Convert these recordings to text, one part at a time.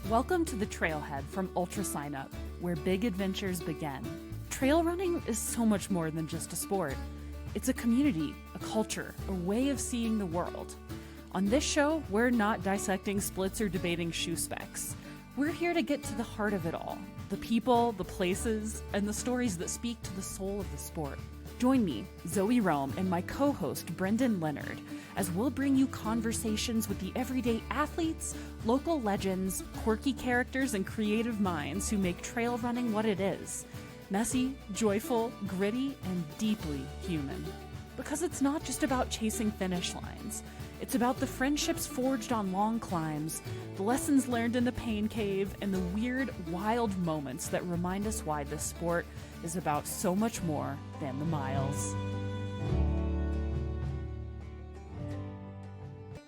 Welcome to the Trailhead from UltraSignup, where big adventures begin. Trail running is so much more than just a sport. It's a community, a culture, a way of seeing the world. On this show, we're not dissecting splits or debating shoe specs. We're here to get to the heart of it all, the people, the places, and the stories that speak to the soul of the sport. Join me, Zoe Rome, and my co-host, Brendan Leonard, as we'll bring you conversations with the everyday athletes, local legends, quirky characters, and creative minds who make trail running what it is. Messy, joyful, gritty, and deeply human. Because it's not just about chasing finish lines. It's about the friendships forged on long climbs, the lessons learned in the pain cave, and the weird, wild moments that remind us why this sport is about so much more than the miles.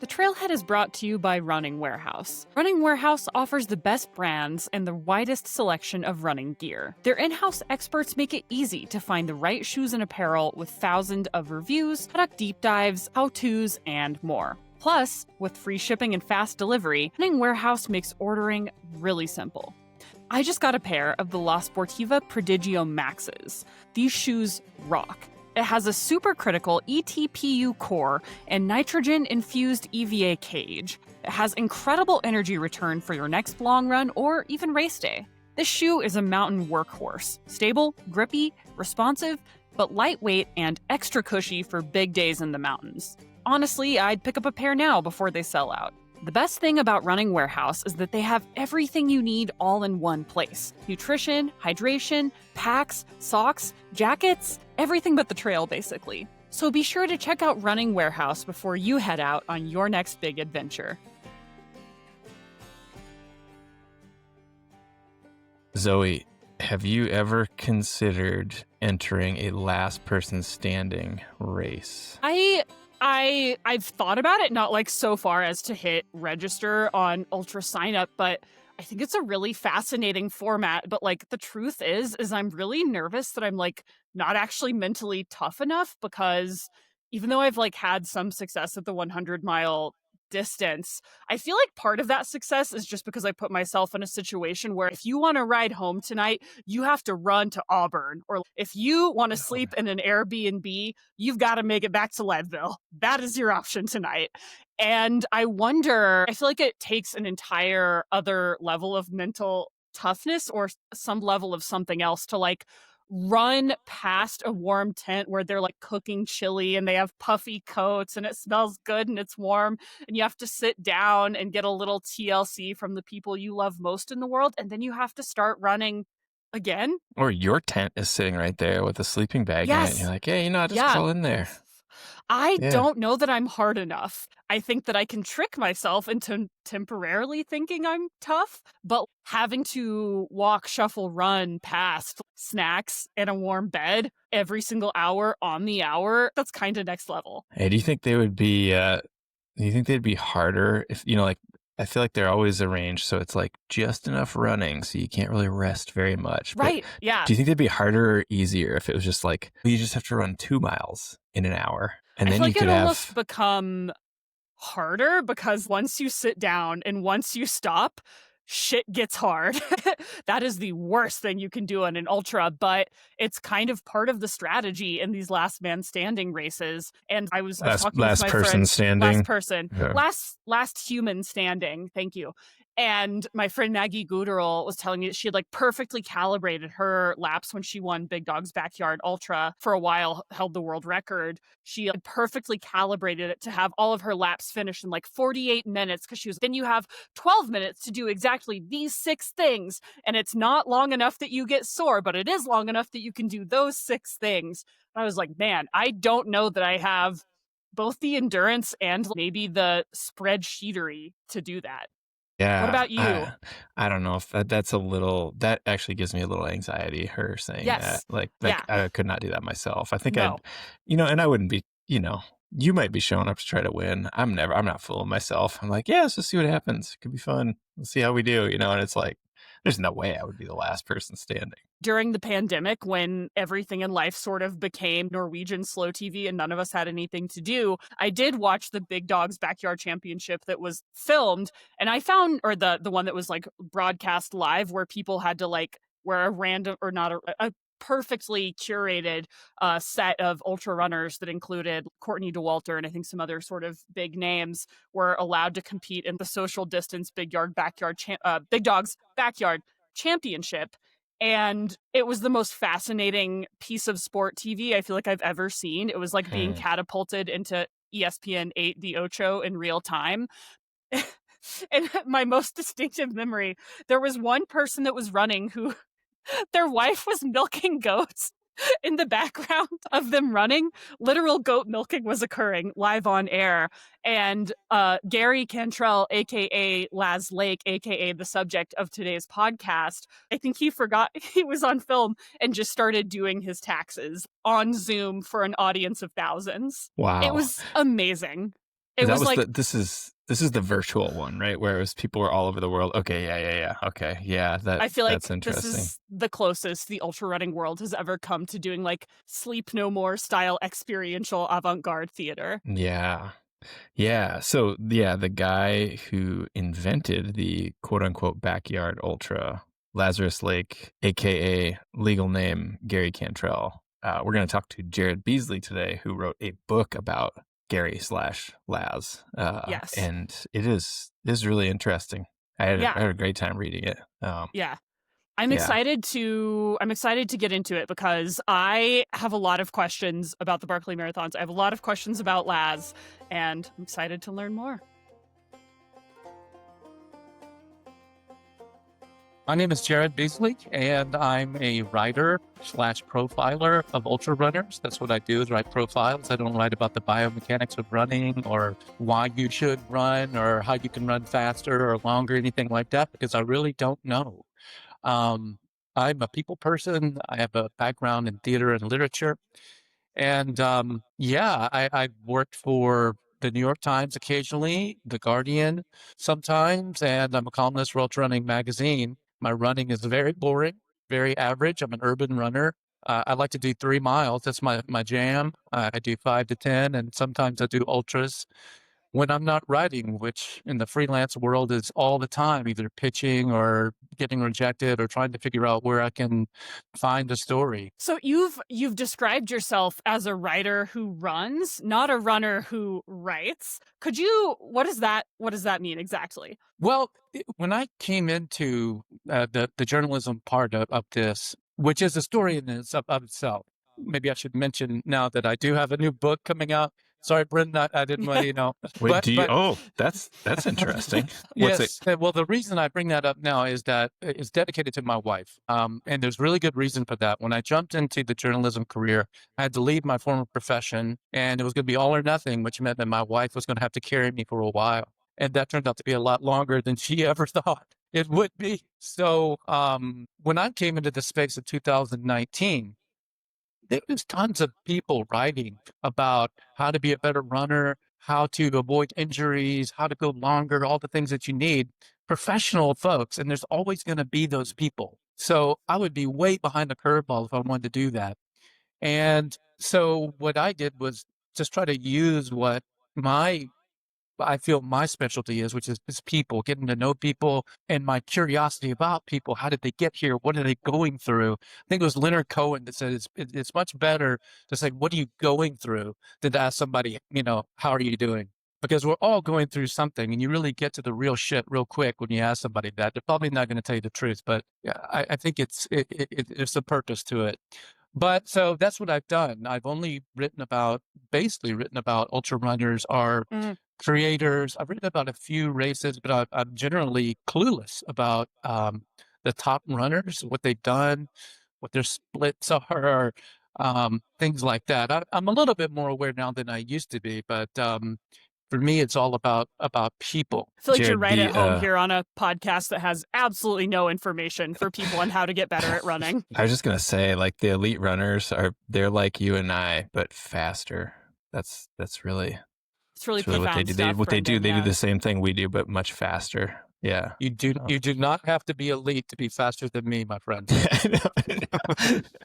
The Trailhead is brought to you by Running Warehouse. Running Warehouse offers the best brands and the widest selection of running gear. Their in-house experts make it easy to find the right shoes and apparel with thousands of reviews, product deep dives, how-tos, and more. Plus, with free shipping and fast delivery, Running Warehouse makes ordering really simple. I just got a pair of the La Sportiva Prodigio Maxes. These shoes rock. It has a supercritical ETPU core and nitrogen-infused EVA cage. It has incredible energy return for your next long run or even race day. This shoe is a mountain workhorse. Stable, grippy, responsive, but lightweight and extra cushy for big days in the mountains. Honestly, I'd pick up a pair now before they sell out. The best thing about Running Warehouse is that they have everything you need all in one place. Nutrition, hydration, packs, socks, jackets, everything but the trail, basically. So be sure to check out Running Warehouse before you head out on your next big adventure. Zoe, have you ever considered entering a last person standing race? I've thought about it, not like so far as to hit register on UltraSignup, but I think it's a really fascinating format. But like the truth is I'm really nervous that I'm like not actually mentally tough enough, because even though I've like had some success at the 100-mile distance, I feel like part of that success is just because I put myself in a situation where if you want to ride home tonight, you have to run to Auburn. Or if you want to sleep in an Airbnb, you've got to make it back to Leadville. That is your option tonight. And I wonder, I feel like it takes an entire other level of mental toughness or some level of something else to like run past a warm tent where they're like cooking chili and they have puffy coats and it smells good and it's warm and you have to sit down and get a little TLC from the people you love most in the world, and then you have to start running again. Or your tent is sitting right there with a sleeping bag in it. And you're like, hey, I'll just crawl in there. I don't know that I'm hard enough. I think that I can trick myself into temporarily thinking I'm tough, but having to walk, shuffle, run past snacks and a warm bed every single hour on the hour, that's kind of next level. Hey, do you think they would be, do you think they'd be harder if, like, I feel like they're always arranged so it's like just enough running so you can't really rest very much. Right, but yeah. Do you think they'd be harder or easier if it was just like, you just have to run 2 miles in an hour? And then I feel you like could it almost become harder because once you sit down and once you stop, shit gets hard. That is the worst thing you can do on an ultra, but it's kind of part of the strategy in these last man standing races. And I was talking with my friend, last human standing. Thank you. And my friend Maggie Gooderl was telling me that she had like perfectly calibrated her laps when she won Big Dog's Backyard Ultra for a while, held the world record. She had perfectly calibrated it to have all of her laps finished in like 48 minutes because she was, then you have 12 minutes to do exactly these 6 things. And it's not long enough that you get sore, but it is long enough that you can do those 6 things. And I was like, man, I don't know that I have both the endurance and maybe the spreadsheetery to do that. Yeah. What about you? I don't know if that's a little, that actually gives me a little anxiety, her saying that. Like I could not do that myself. I think I'd, and I wouldn't be, you might be showing up to try to win. I'm not fooling myself. I'm like, yeah, let's just see what happens. It could be fun. Let's see how we do, and it's like, There's no way I would be the last person standing. During the pandemic, when everything in life sort of became Norwegian slow TV and none of us had anything to do, I did watch the Big Dogs Backyard Championship that was filmed, and I found, or the one that was like broadcast live, where people had to like wear a random, or not a perfectly curated set of ultra runners that included Courtney DeWalter and I think some other sort of big names were allowed to compete in the social distance Big Dogs Backyard Championship. And it was the most fascinating piece of sport TV I feel like I've ever seen. It was like being catapulted into ESPN 8 The Ocho in real time. And my most distinctive memory, there was one person that was running who their wife was milking goats in the background of them running. Literal goat milking was occurring live on air. And Gary Cantrell, a.k.a. Laz Lake, a.k.a. the subject of today's podcast, I think he forgot he was on film and just started doing his taxes on Zoom for an audience of thousands. Wow. It was amazing. It was like... This is the virtual one, right? Where it was people were all over the world. Okay, yeah. Okay, yeah. I feel like that's interesting. This is the closest the ultra running world has ever come to doing like Sleep No More style experiential avant-garde theater. Yeah. So the guy who invented the quote unquote backyard ultra, Lazarus Lake, aka legal name Gary Cantrell. We're going to talk to Jared Beasley today, who wrote a book about Gary/Laz. Yes. And it is really interesting. I had a great time reading it. I'm excited to get into it because I have a lot of questions about the Barkley marathons. I have a lot of questions about Laz, and I'm excited to learn more. My name is Jared Beasley, and I'm a writer/profiler of ultra runners. That's what I do, is write profiles. I don't write about the biomechanics of running or why you should run or how you can run faster or longer, anything like that, because I really don't know. I'm a people person. I have a background in theater and literature. And I've worked for the New York Times occasionally, The Guardian sometimes, and I'm a columnist for Ultra Running magazine. My running is very boring, very average. I'm an urban runner. I like to do 3 miles. That's my jam. I do 5 to 10, and sometimes I do ultras when I'm not writing, which in the freelance world is all the time, either pitching or getting rejected or trying to figure out where I can find a story. So you've described yourself as a writer who runs, not a runner who writes. What does that mean exactly? Well, when I came into the journalism part of this, which is a story in itself, maybe I should mention now that I do have a new book coming out. Sorry, Brendan, I didn't want you to know. Wait, that's interesting. Yes. Well, the reason I bring that up now is that it's dedicated to my wife. And there's really good reason for that. When I jumped into the journalism career, I had to leave my former profession, and it was going to be all or nothing, which meant that my wife was going to have to carry me for a while. And that turned out to be a lot longer than she ever thought it would be. So when I came into the space of 2019, there was tons of people writing about how to be a better runner, how to avoid injuries, how to go longer, all the things that you need, professional folks. And there's always going to be those people. So I would be way behind the curveball if I wanted to do that. And so what I did was just try to use what I feel my specialty is, which is people, getting to know people, and my curiosity about people. How did they get here? What are they going through? I think it was Leonard Cohen that said it's much better to say, what are you going through, than to ask somebody, how are you doing? Because we're all going through something, and you really get to the real shit real quick when you ask somebody that. They're probably not going to tell you the truth, but I think it's a purpose to it. But so that's what I've done. I've only basically written about ultra runners are creators. I've written about a few races, but I'm generally clueless about the top runners, what they've done, what their splits are, things like that. I'm a little bit more aware now than I used to be, but for me, it's all about people. I feel like you're right at home here on a podcast that has absolutely no information for people on how to get better at running. I was just going to say, like, the elite runners they're like you and I, but faster. That's really profound what they do. Stuff, they do the same thing we do, but much faster. Yeah. You do not have to be elite to be faster than me, my friend.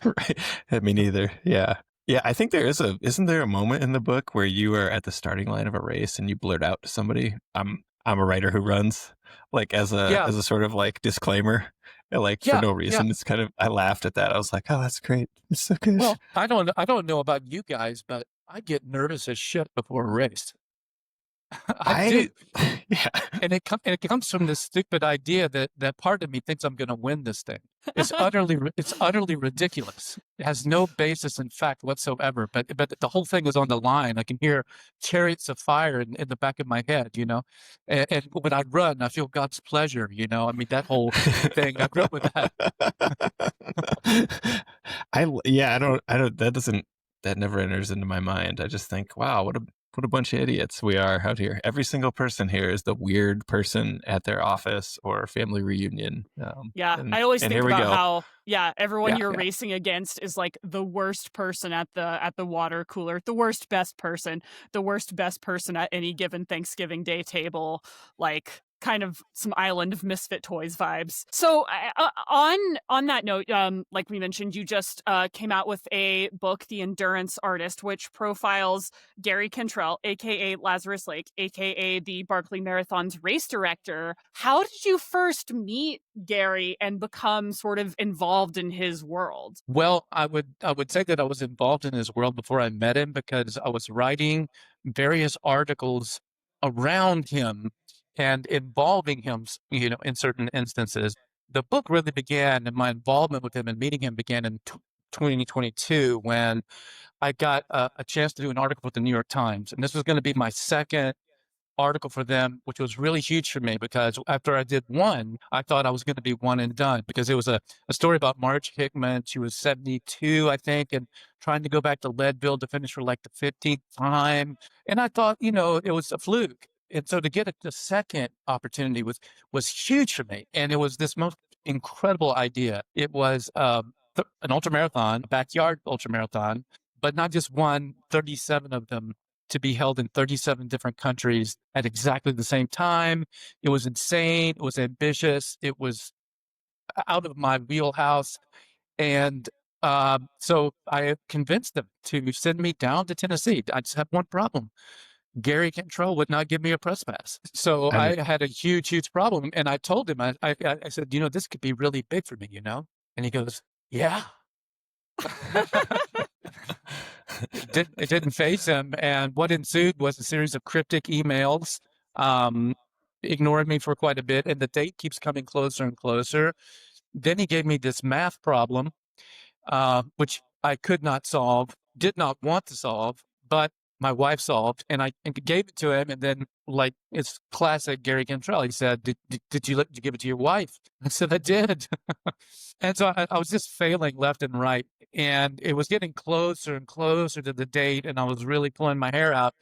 Right. Me neither. Yeah. Yeah, I think isn't there a moment in the book where you are at the starting line of a race and you blurt out to somebody, I'm a writer who runs, like as Yeah. a sort of like disclaimer, like for no reason. It's kind of, I laughed at that. I was like, oh, that's great. It's so good. Well, I don't know about you guys, but I get nervous as shit before a race. I do. Yeah. And it comes from this stupid idea that part of me thinks I'm going to win this thing. It's utterly ridiculous. It has no basis in fact whatsoever. But the whole thing is on the line. I can hear chariots of fire in the back of my head, you know. And when I run, I feel God's pleasure, you know. I mean, that whole thing. I grew up with that. That never enters into my mind. I just think, wow, what a bunch of idiots we are out here. Every single person here is the weird person at their office or family reunion. I always think about how, everyone you're racing against is like the worst person at the water cooler, the worst best person at any given Thanksgiving Day table, like kind of some Island of Misfit Toys vibes. So on that note, like we mentioned, you just came out with a book, The Endurance Artist, which profiles Gary Cantrell, aka Lazarus Lake, aka the Barkley Marathon's race director. How did you first meet Gary and become sort of involved in his world? Well, I would say that I was involved in his world before I met him, because I was writing various articles around him and involving him, you know, in certain instances. The book really began, and my involvement with him and meeting him began in 2022, when I got a chance to do an article with the New York Times. And this was going to be my second article for them, which was really huge for me, because after I did one, I thought I was going to be one and done, because it was a story about Marge Hickman. She was 72, I think, and trying to go back to Leadville to finish for like the 15th time. And I thought, you know, it was a fluke. And so to get the second opportunity was huge for me. And it was this most incredible idea. It was an ultramarathon, a backyard ultramarathon, but not just one, 37 of them, to be held in 37 different countries at exactly the same time. It was insane. It was ambitious. It was out of my wheelhouse. And so I convinced them to send me down to Tennessee. I just had one problem. Gary Cantrell would not give me a press pass. So I had a huge problem. And I told him, I said, you know, this could be really big for me, you know? And he goes, yeah. It didn't faze him. And what ensued was a series of cryptic emails, ignoring me for quite a bit. And the date keeps coming closer and closer. Then he gave me this math problem, which I could not solve, did not want to solve, but my wife solved, and I gave it to him. And then, like, it's classic Gary Cantrell. He said, did you give it to your wife? I said, I did. And so I was just failing left and right. And it was getting closer and closer to the date, and I was really pulling my hair out.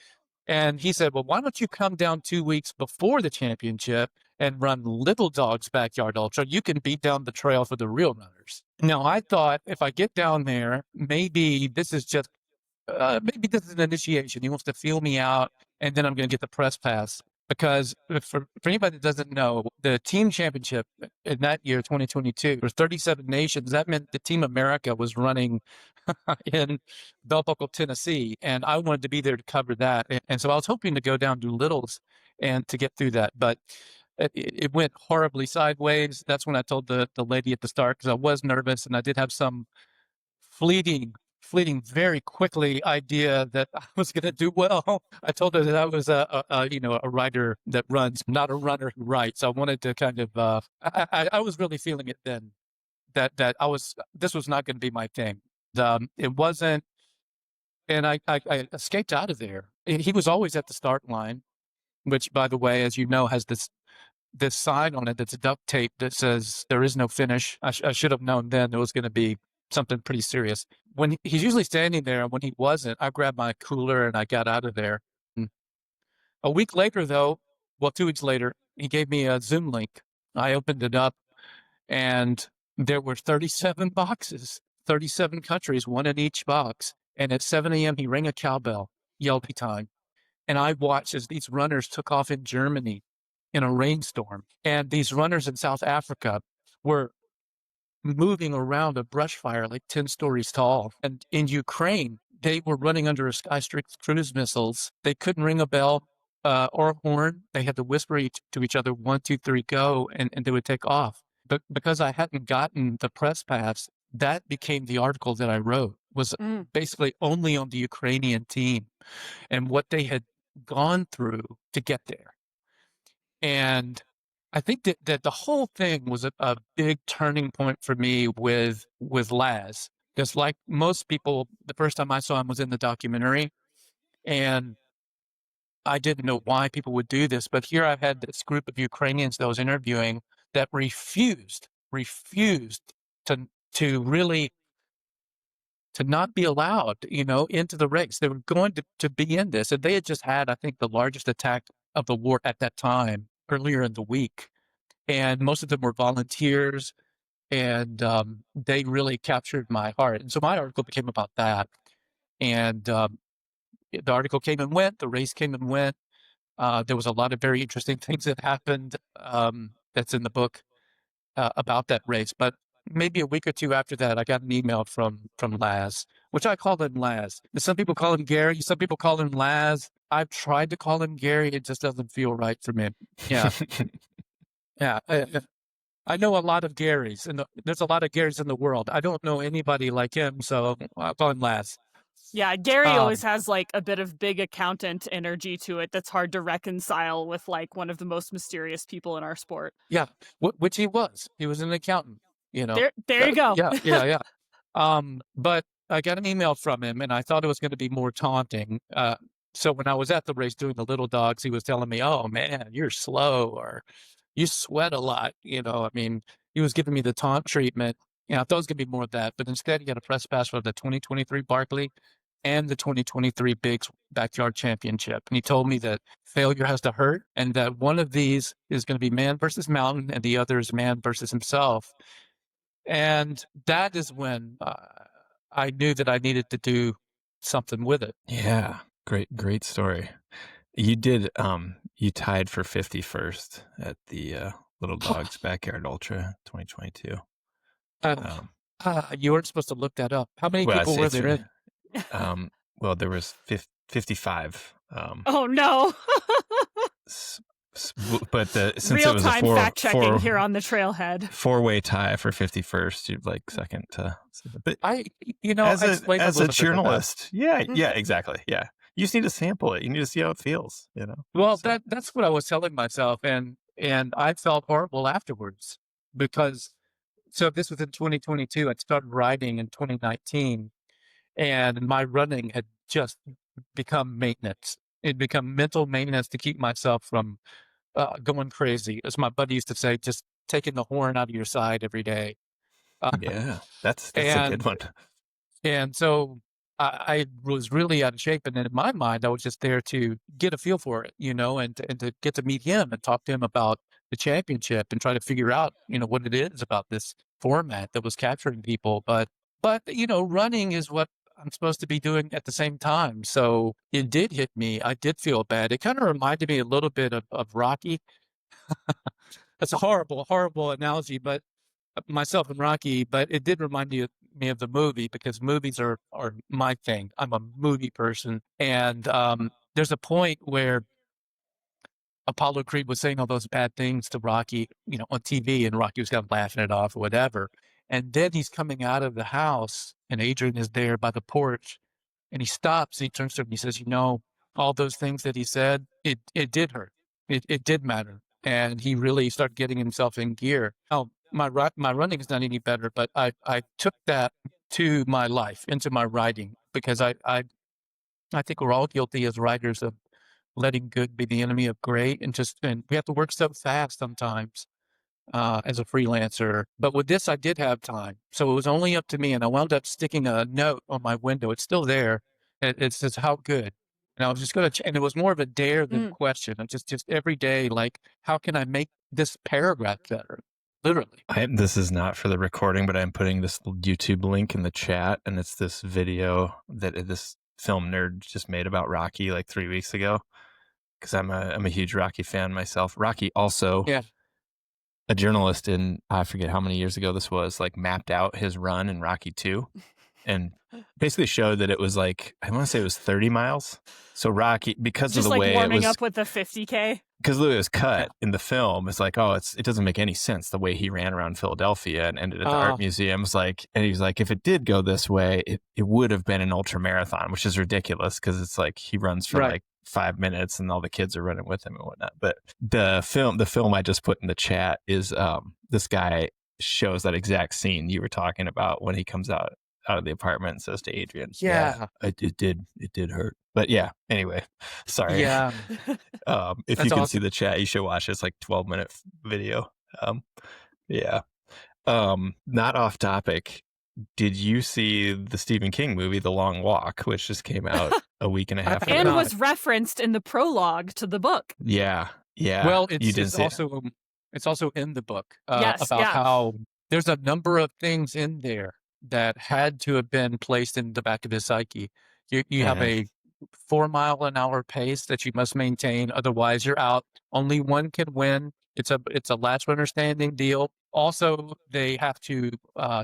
And he said, well, why don't you come down 2 weeks before the championship and run Little Dog's Backyard Ultra? You can beat down the trail for the real runners. Now, I thought, if I get down there, maybe this is an initiation. He wants to feel me out, and then I'm going to get the press pass. Because for anybody that doesn't know, the team championship in that year, 2022, there were 37 nations. That meant the Team America was running in Belt Buckle, Tennessee, and I wanted to be there to cover that. And so I was hoping to go down to Littles and to get through that. But it went horribly sideways. That's when I told the lady at the start, because I was nervous, and I did have some fleeting, very quickly idea that I was going to do well. I told her that I was a writer that runs, not a runner who writes. I wanted to kind of, I was really feeling it then, that this was not going to be my thing. It wasn't, and I escaped out of there. He was always at the start line, which, by the way, as you know, has this sign on it that's duct tape that says there is no finish. I should have known then it was going to be something pretty serious. When he's usually standing there, and when he wasn't, I grabbed my cooler and I got out of there. A week later, though, 2 weeks later, he gave me a Zoom link. I opened it up, and there were 37 boxes, 37 countries, one in each box. And at 7 a.m., he rang a cowbell, yelled time. And I watched as these runners took off in Germany, in a rainstorm. And these runners in South Africa were moving around a brush fire like 10 stories tall. And in Ukraine, they were running under a Skystrike cruise missiles. They couldn't ring a bell or a horn. They had to whisper to each other, 1, 2, 3, go, and they would take off. But because I hadn't gotten the press pass, that became the article that I wrote, was basically only on the Ukrainian team and what they had gone through to get there. And I think that the whole thing was a big turning point for me with Laz. Because like most people, the first time I saw him was in the documentary, and I didn't know why people would do this. But here I had this group of Ukrainians that I was interviewing that refused to really to not be allowed, into the race. They were going to be in this, and they had just had, I think, the largest attack of the war at that time earlier in the week. And most of them were volunteers, and they really captured my heart. And so my article became about that. And the article came and went, the race came and went. There was a lot of very interesting things that happened that's in the book about that race. But maybe a week or two after that, I got an email from Laz, which I call him Laz. Some people call him Gary. Some people call him Laz. I've tried to call him Gary. It just doesn't feel right for me. Yeah. Yeah. I know a lot of Garys, and there's a lot of Garys in the world. I don't know anybody like him, so I'll call him Laz. Yeah, Gary always has like a bit of big accountant energy to it that's hard to reconcile with like one of the most mysterious people in our sport. Yeah, which he was. He was an accountant, There you go. Yeah. But I got an email from him, and I thought it was going to be more taunting. So when I was at the race doing the little dogs, he was telling me, "Oh man, you're slow," or "You sweat a lot." He was giving me the taunt treatment. I thought it was going to be more of that, but instead he got a press pass for the 2023 Barkley and the 2023 Bigs Backyard Championship. And he told me that failure has to hurt, and that one of these is going to be man versus mountain, and the other is man versus himself. And that is when I knew that I needed to do something with it. Yeah, great story. You did, you tied for 51st at the Little Dogs Backyard Ultra 2022. You weren't supposed to look that up. How many people were there in? Well, there was 55. Oh no! But since real it was time a fact checking here on the Trailhead, 4-way tie for 51st, you'd like second to. But as a journalist, yeah, exactly, yeah. You just need to sample it. You need to see how it feels. Well, that's what I was telling myself, and I felt horrible afterwards because. So this was in 2022. I started riding in 2019, and my running had just become maintenance. It'd become mental maintenance to keep myself from going crazy. As my buddy used to say, just taking the horn out of your side every day. Yeah, that's a good one. And so I was really out of shape. And then in my mind, I was just there to get a feel for it, and to get to meet him and talk to him about the championship and try to figure out, what it is about this format that was capturing people. But running is what I'm supposed to be doing at the same time. So it did hit me. I did feel bad. It kind of reminded me a little bit of Rocky. That's a horrible analogy, but myself and Rocky, but it did remind me of the movie because movies are my thing. I'm a movie person. And there's a point where Apollo Creed was saying all those bad things to Rocky, on TV, and Rocky was kind of laughing it off or whatever. And then he's coming out of the house, and Adrian is there by the porch, and he stops, and he turns to him, and he says, all those things that he said, it did hurt. It did matter. And he really started getting himself in gear. Now, my running is not any better, but I took that to my life, into my riding, because I think we're all guilty as riders of letting good be the enemy of great, and we have to work so fast sometimes as a freelancer. But with this, I did have time, so it was only up to me, and I wound up sticking a note on my window. It's still there. It says how good, and I was just going to, and it was more of a dare than question. And just every day, like, how can I make this paragraph better? Literally. This is not for the recording, but I'm putting this YouTube link in the chat, and it's this video that this film nerd just made about Rocky like 3 weeks ago. because I'm a huge Rocky fan myself. Rocky also, Yeah. a journalist I forget how many years ago this was, like mapped out his run in Rocky 2 and basically showed that it was like, I want to say it was 30 miles. So Rocky, because just of the like way warming up with the 50K. Because the way it was cut in the film, it's like, oh, it doesn't make any sense the way he ran around Philadelphia and ended at the art museum. It's like, and he's like, if it did go this way, it would have been an ultra marathon, which is ridiculous because it's like he runs for like 5 minutes and all the kids are running with him and whatnot. But the film I just put in the chat is this guy shows that exact scene you were talking about when he comes out of the apartment and says to Adrian, it did hurt. But yeah, anyway, sorry. Yeah. If you can see the chat, you should watch it. It's like 12-minute video. Not off topic. Did you see the Stephen King movie, The Long Walk, which just came out a week and a half ago? And was referenced in the prologue to the book. Yeah. Well, it's also in the book about how there's a number of things in there that had to have been placed in the back of his psyche. You have a 4-mile-an-hour pace that you must maintain, otherwise you're out. Only one can win. It's a last runner standing deal. Also, they have to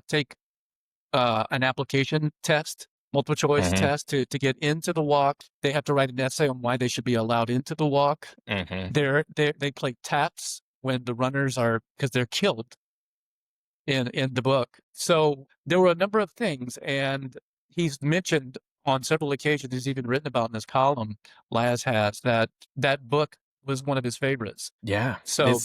take an application test, multiple choice test to get into the walk. They have to write an essay on why they should be allowed into the walk. They play taps when the runners are, because they're killed in the book. So there were a number of things, and he's mentioned on several occasions, he's even written about in this column, Laz has, that book was one of his favorites. Yeah. So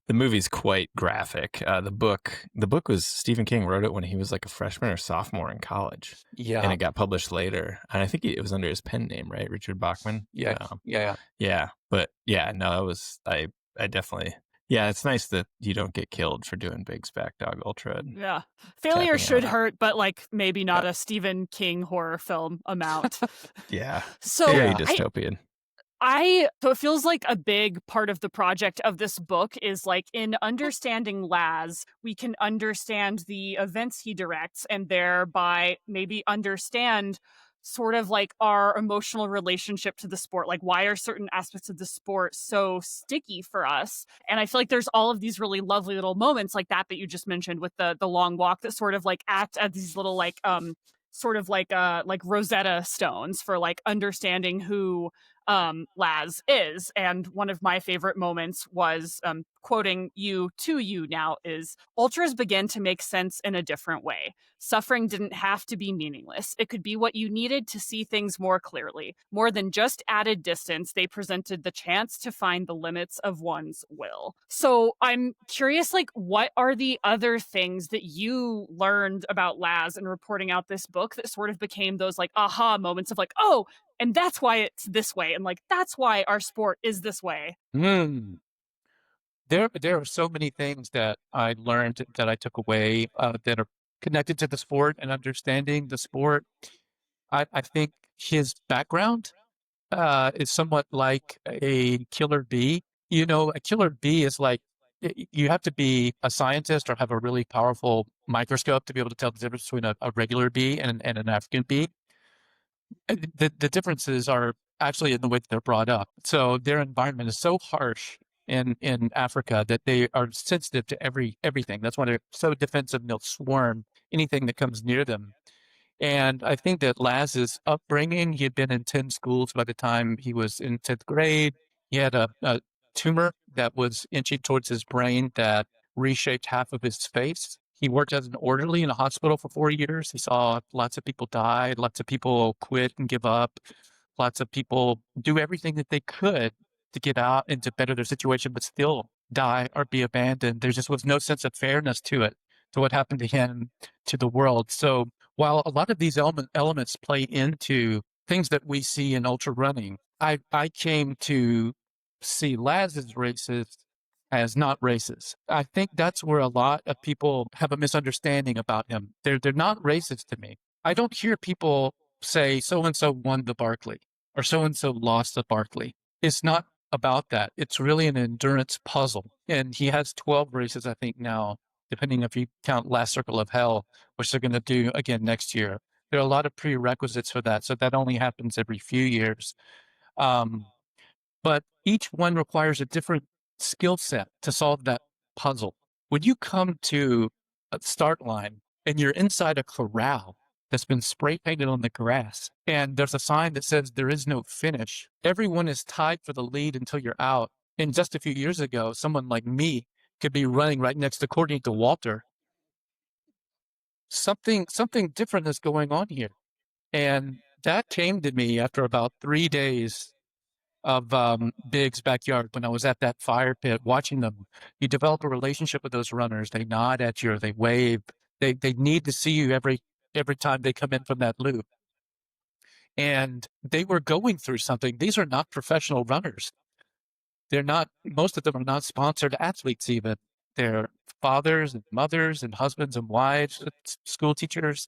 the movie's quite graphic. The book was, Stephen King wrote it when he was like a freshman or sophomore in college. Yeah. And it got published later. And I think it was under his pen name, right? Richard Bachman. Yeah. Yeah. But yeah, no, it was, I definitely, yeah, it's nice that you don't get killed for doing Big Spac Dog Ultra. Yeah. Failure should hurt, but like maybe not a Stephen King horror film amount. Yeah. So very dystopian. So it feels like a big part of the project of this book is like in understanding Laz, we can understand the events he directs and thereby maybe understand sort of like our emotional relationship to the sport. Like, why are certain aspects of the sport so sticky for us? And I feel like there's all of these really lovely little moments like that you just mentioned with the long walk that sort of like act as these little like sort of like Rosetta Stones for like understanding who Laz is. And one of my favorite moments was quoting you to you now is, ultras began to make sense in a different way. Suffering didn't have to be meaningless. It could be what you needed to see things more clearly. More than just added distance, they presented the chance to find the limits of one's will. So I'm curious, like, what are the other things that you learned about Laz in reporting out this book that sort of became those like aha moments of like, oh, and that's why it's this way. And like, that's why our sport is this way. There are so many things that I learned that I took away that are connected to the sport and understanding the sport. I think his background is somewhat like a killer bee. You know, a killer bee is like, you have to be a scientist or have a really powerful microscope to be able to tell the difference between a regular bee and an African bee. The differences are actually in the way that they're brought up. So their environment is so harsh in Africa that they are sensitive to everything. That's why they're so defensive and they'll swarm anything that comes near them. And I think that Laz's upbringing, he had been in 10 schools by the time he was in 10th grade. He had a tumor that was inching towards his brain that reshaped half of his face. He worked as an orderly in a hospital for 4 years. He saw lots of people die, lots of people quit and give up, lots of people do everything that they could to get out and to better their situation, but still die or be abandoned. There just was no sense of fairness to it, to what happened to him, to the world. So while a lot of these elements play into things that we see in ultra running, I came to see Laz's races as not races. I think that's where a lot of people have a misunderstanding about him. They're not races to me. I don't hear people say so-and-so won the Barkley or so-and-so lost the Barkley. It's not about that. It's really an endurance puzzle. And he has 12 races, I think now, depending if you count Last Circle of Hell, which they're going to do again next year. There are a lot of prerequisites for that. So that only happens every few years. but each one requires a different skill set to solve that puzzle. When you come to a start line and you're inside a corral that's been spray painted on the grass, and there's a sign that says there is no finish, everyone is tied for the lead until you're out. And just a few years ago, someone like me could be running right next to Courtney to Walter. Something different is going on here. And that came to me after about 3 days of Big's backyard when I was at that fire pit watching them. You develop a relationship with those runners. They nod at you, they wave. They need to see you every time they come in from that loop. And they were going through something. These are not professional runners. They're not, most of them are not sponsored athletes even. They're fathers and mothers and husbands and wives, school teachers.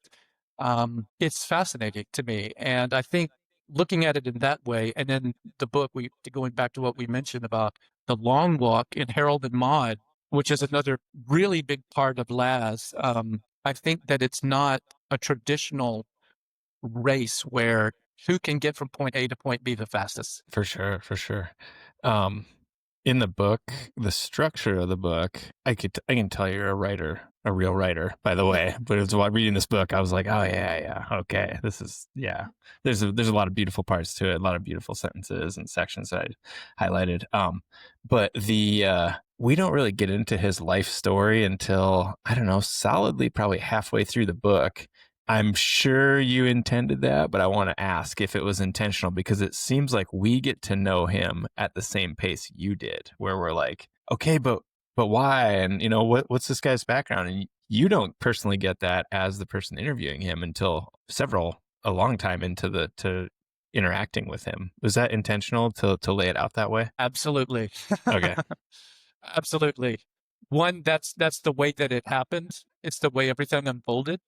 It's fascinating to me. And I think looking at it in that way, and then the book, going back to what we mentioned about the long walk in Harold and Maude, which is another really big part of Laz. I think that it's not a traditional race where who can get from point A to point B the fastest. For sure. In the book, the structure of the book, I can tell you're a real writer, by the way. But as while reading this book, I was like, oh yeah, okay, this is There's a lot of beautiful parts to it, a lot of beautiful sentences and sections that I highlighted. But we don't really get into his life story until, I don't know, solidly probably halfway through the book. I'm sure you intended that, but I want to ask if it was intentional, because it seems like we get to know him at the same pace you did, where we're like, okay, but why? And what's this guy's background? And you don't personally get that as the person interviewing him until a long time into to interacting with him. Was that intentional to lay it out that way? Absolutely. Okay. Absolutely. One, that's the way that it happened. It's the way everything unfolded.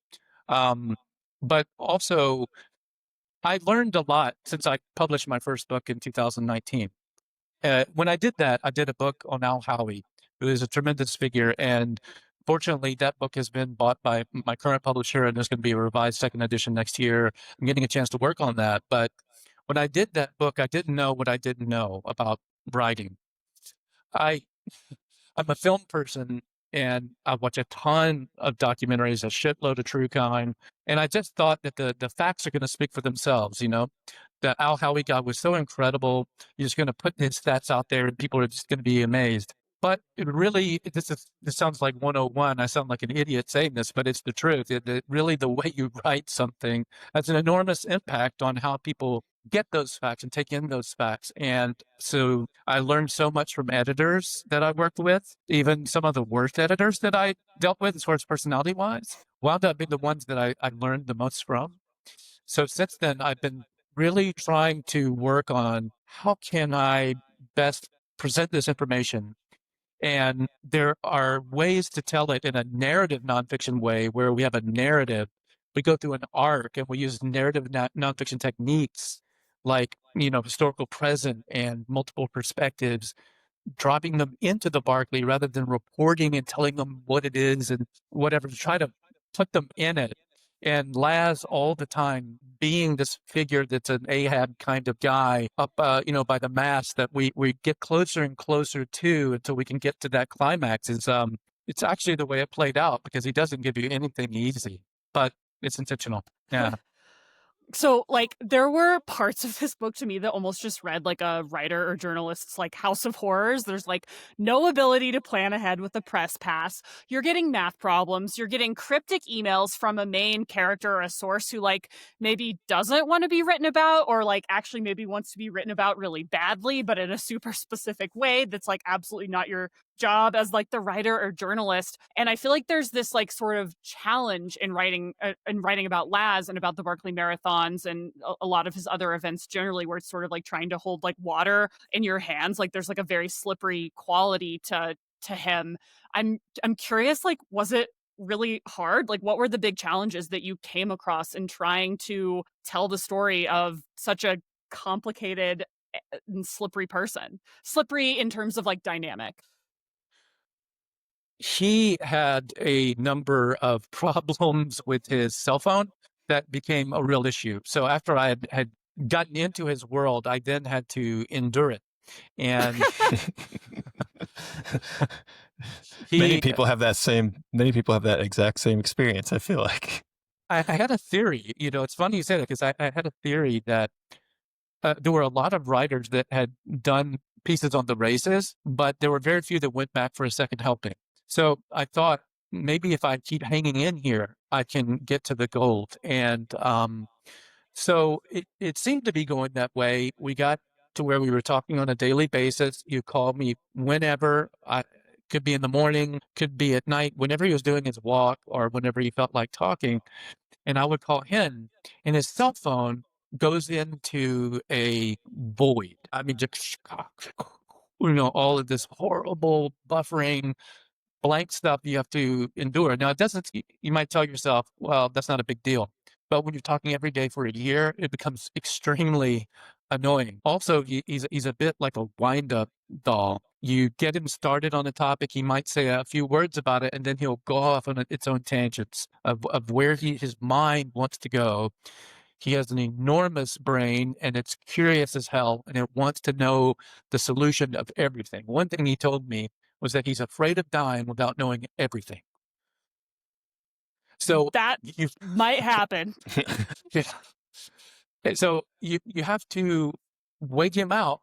But also, I learned a lot since I published my first book in 2019. When I did that, I did a book on Al Howie, who is a tremendous figure. And fortunately, that book has been bought by my current publisher, and there's going to be a revised second edition next year. I'm getting a chance to work on that. But when I did that book, I didn't know what I didn't know about writing. I'm a film person, and I watch a ton of documentaries, a shitload of true crime. And I just thought that the facts are going to speak for themselves. The Al Howie guy was so incredible. You're just going to put his stats out there and people are just going to be amazed. But it really, this sounds like 101. I sound like an idiot saying this, but it's the truth. Really, the way you write something has an enormous impact on how people get those facts and take in those facts. And so I learned so much from editors that I worked with. Even some of the worst editors that I dealt with as far as personality wise wound up being the ones that I learned the most from. So since then, I've been really trying to work on how can I best present this information. And there are ways to tell it in a narrative nonfiction way where we have a narrative. We go through an arc and we use narrative nonfiction techniques like, historical present and multiple perspectives, dropping them into the Barkley rather than reporting and telling them what it is and whatever, to try to put them in it. And Laz all the time being this figure that's an Ahab kind of guy up, by the mass that we get closer and closer to until we can get to that climax is, it's actually the way it played out, because he doesn't give you anything easy, but it's intentional. Yeah. So, there were parts of this book to me that almost just read like a writer or journalist's, House of Horrors. There's, no ability to plan ahead with a press pass. You're getting math problems. You're getting cryptic emails from a main character or a source who, maybe doesn't want to be written about, or, actually maybe wants to be written about really badly, but in a super specific way that's, absolutely not your job as the writer or journalist. And I feel like there's this sort of challenge in writing about Laz and about the Barkley marathons and a lot of his other events generally, where it's sort of trying to hold water in your hands. There's a very slippery quality to him. I'm curious, was it really hard? What were the big challenges that you came across in trying to tell the story of such a complicated and slippery person? Slippery in terms of dynamic. He had a number of problems with his cell phone that became a real issue. So after I had gotten into his world, I then had to endure it. And many people have that exact same experience, I feel like. I had a theory, it's funny you say that, because I had a theory that there were a lot of writers that had done pieces on the races, but there were very few that went back for a second helping. So I thought maybe if I keep hanging in here, I can get to the gold. And so it seemed to be going that way. We got to where we were talking on a daily basis. You called me whenever. Could be in the morning, could be at night, whenever he was doing his walk or whenever he felt like talking. And I would call him, and his cell phone goes into a void. I mean, just, all of this horrible buffering, blank stuff you have to endure. Now, it doesn't, you might tell yourself, well, that's not a big deal. But when you're talking every day for a year, it becomes extremely annoying. Also, he's a bit like a wind-up doll. You get him started on a topic, he might say a few words about it, and then he'll go off on its own tangents of where his mind wants to go. He has an enormous brain, and it's curious as hell, and it wants to know the solution of everything. One thing he told me was that he's afraid of dying without knowing everything. So that might happen. Yeah. So you have to wake him out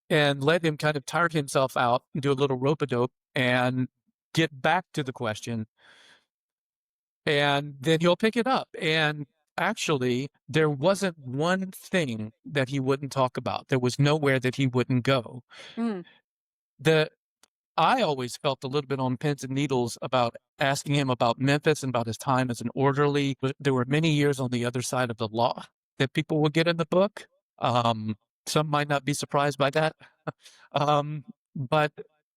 and let him kind of tire himself out and do a little rope-a-dope and get back to the question. And then he'll pick it up. And actually, there wasn't one thing that he wouldn't talk about. There was nowhere that he wouldn't go. I always felt a little bit on pins and needles about asking him about Memphis and about his time as an orderly. There were many years on the other side of the law that people will get in the book. Some might not be surprised by that. But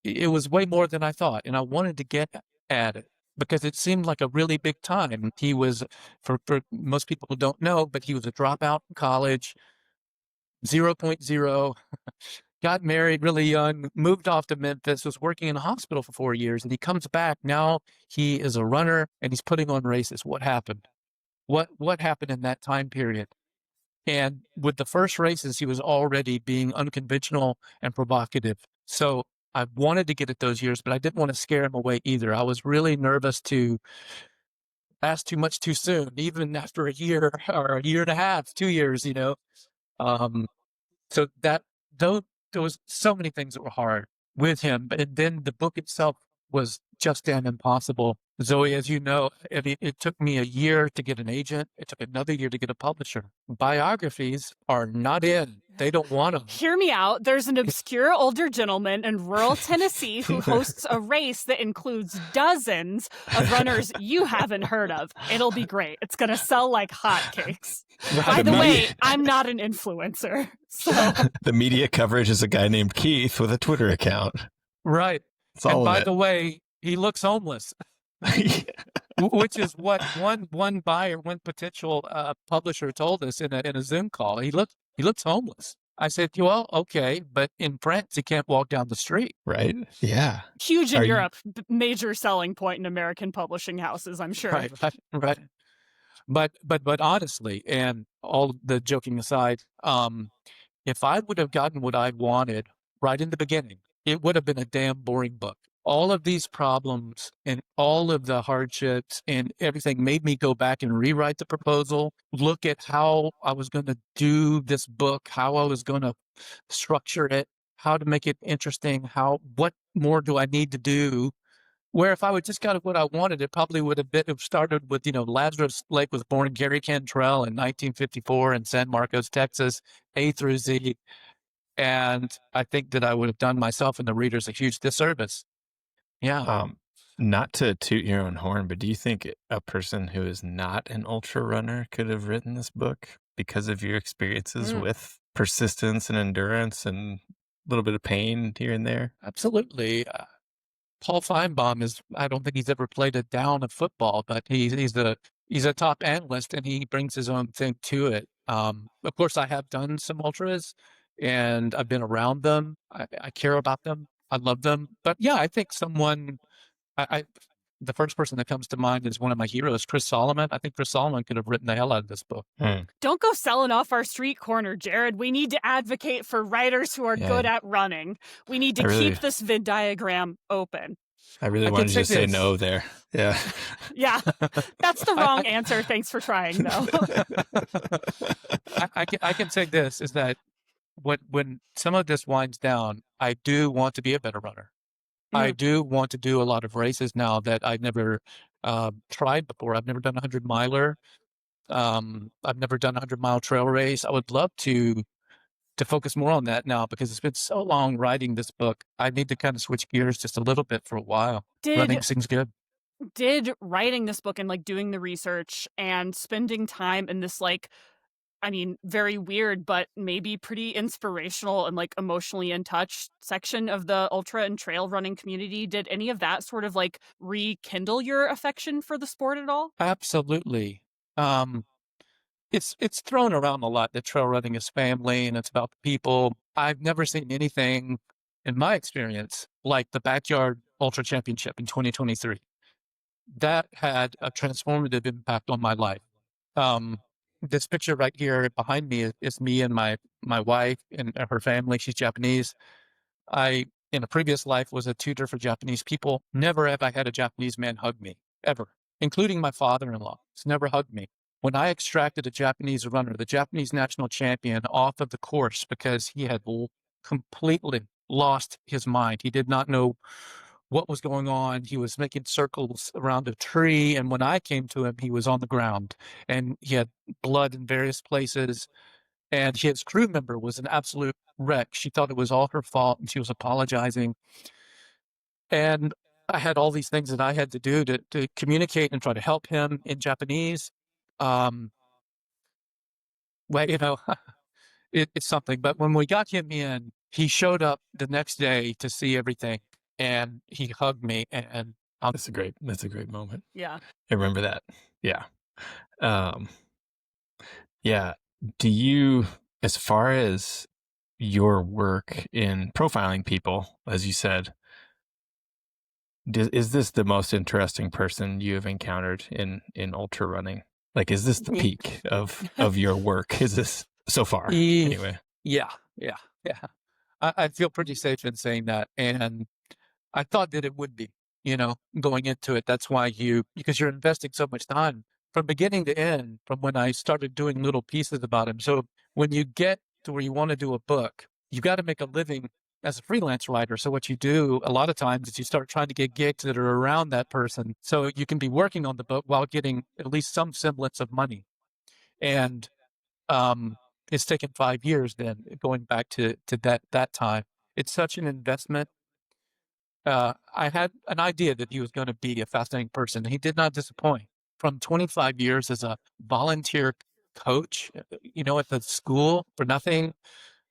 it was way more than I thought. And I wanted to get at it because it seemed like a really big time. He was, for most people who don't know, but he was a dropout in college, 0.0. Got married really young, moved off to Memphis, was working in a hospital for 4 years, and he comes back. Now he is a runner, and he's putting on races. What happened? What happened in that time period? And with the first races, he was already being unconventional and provocative. So I wanted to get at those years, but I didn't want to scare him away either. I was really nervous to ask too much too soon, even after a year or a year and a half, 2 years, So there was so many things that were hard with him, and then the book itself was just damn impossible. Zoe, as you know, it took me a year to get an agent. It took another year to get a publisher. Biographies are not in. They don't want them. Hear me out. There's an obscure older gentleman in rural Tennessee who hosts a race that includes dozens of runners you haven't heard of. It'll be great. It's going to sell like hotcakes. By the way, I'm not an influencer. So. The media coverage is a guy named Keith with a Twitter account. Right. And by the way, he looks homeless. Which is what one buyer, one potential publisher told us in a Zoom call. He looks homeless. I said, well, okay, but in France, he can't walk down the street. Right. Yeah. Huge in Europe. Major selling point in American publishing houses, I'm sure. Right. But honestly, and all the joking aside, if I would have gotten what I wanted right in the beginning, it would have been a damn boring book. All of these problems and all of the hardships and everything made me go back and rewrite the proposal, look at how I was going to do this book, how I was going to structure it, how to make it interesting, what more do I need to do? Where if I would just got what I wanted, it probably would have started with, Lazarus Lake was born Gary Cantrell in 1954 in San Marcos, Texas, A through Z. And I think that I would have done myself and the readers a huge disservice. Yeah. Not to toot your own horn, but do you think a person who is not an ultra runner could have written this book because of your experiences with persistence and endurance and a little bit of pain here and there? Absolutely. Paul Feinbaum I don't think he's ever played a down of football, but he's a top analyst and he brings his own thing to it. Of course, I have done some ultras and I've been around them. I care about them. I love them. But yeah, I think the first person that comes to mind is one of my heroes, Chris Solomon. I think Chris Solomon could have written the hell out of this book. Don't go selling off our street corner, Jared. We need to advocate for writers who are good at running. We need to keep this Venn diagram open. I really wanted you to say no there. Yeah. Yeah. That's the wrong answer. Thanks for trying, though. I can say this, is that when some of this winds down, I do want to be a better runner. I do want to do a lot of races now that I've never tried before. I've never done a 100-miler. I've never done a 100-mile trail race. I would love to focus more on that now, because it's been so long writing this book. I need to kind of switch gears just a little bit for a while. Running seems good. Did writing this book and like doing the research and spending time in this, like, I mean, very weird, but maybe pretty inspirational and like emotionally in touch section of the ultra and trail running community, did any of that sort of like rekindle your affection for the sport at all? Absolutely. It's thrown around a lot that trail running is family and it's about the people. I've never seen anything, in my experience, like the Backyard Ultra Championship in 2023. That had a transformative impact on my life. This picture right here behind me is me and my wife and her family. She's Japanese. I, in a previous life, was a tutor for Japanese people. Never have I had a Japanese man hug me, ever, including my father-in-law. He's never hugged me. When I extracted a Japanese runner, the Japanese national champion, off of the course because he had completely lost his mind. He did not know what was going on. He was making circles around a tree. And when I came to him, he was on the ground and he had blood in various places. And his crew member was an absolute wreck. She thought it was all her fault and she was apologizing. And I had all these things that I had to do to communicate and try to help him in Japanese. Well, you know, it's something. But when we got him in, he showed up the next day to see everything. And he hugged me, and that's a great moment. Yeah, I remember that. Yeah, yeah. Do you, as far as your work in profiling people, as you said, is this the most interesting person you have encountered in ultra running? Like, is this the peak of your work? Is this so far? Anyway. Yeah. I feel pretty safe in saying that, and I thought that it would be, going into it. That's why because you're investing so much time from beginning to end, from when I started doing little pieces about him. So when you get to where you want to do a book, you got to make a living as a freelance writer. So what you do a lot of times is you start trying to get gigs that are around that person. So you can be working on the book while getting at least some semblance of money. And it's taken 5 years then, going back to that time. It's such an investment. I had an idea that he was going to be a fascinating person. He did not disappoint. From 25 years as a volunteer coach, at the school for nothing,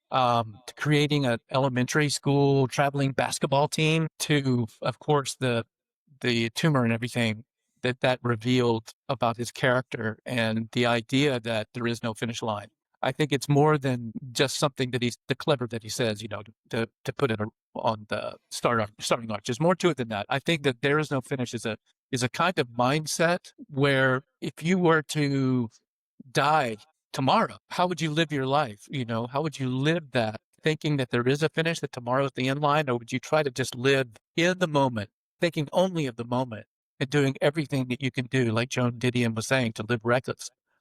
to creating an elementary school traveling basketball team, to, of course, the tumor and everything that revealed about his character and the idea that there is no finish line. I think it's more than just something that the clever that he says, to put it on the starting arch. There's more to it than that. I think that there is no finish is a kind of mindset where if you were to die tomorrow, how would you live your life? How would you live that, thinking that there is a finish, that tomorrow is the end line? Or would you try to just live in the moment, thinking only of the moment and doing everything that you can do, like Joan Didion was saying, to live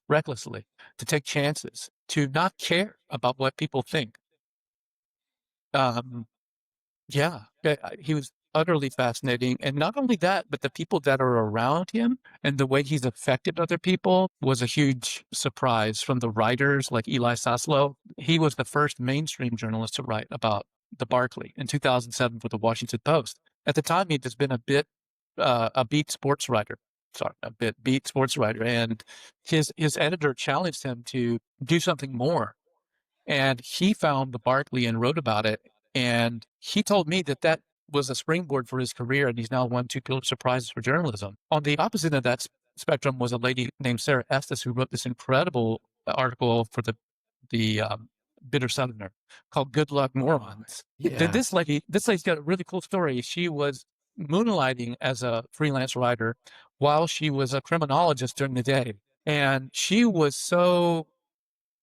recklessly, to take chances, to not care about what people think. He was utterly fascinating. And not only that, but the people that are around him and the way he's affected other people was a huge surprise. From the writers like Eli Saslow, he was the first mainstream journalist to write about the Barkley in 2007 for the Washington Post. At the time, he'd just been a beat sports writer. And his editor challenged him to do something more. And he found the Barkley and wrote about it. And he told me that was a springboard for his career, and he's now won 2 Pulitzer Prizes for journalism. On the opposite of that spectrum was a lady named Sarah Estes, who wrote this incredible article for the Bitter Southerner called "Good Luck Morons." Yeah. This lady's got a really cool story. She was moonlighting as a freelance writer while she was a criminologist during the day. And she was so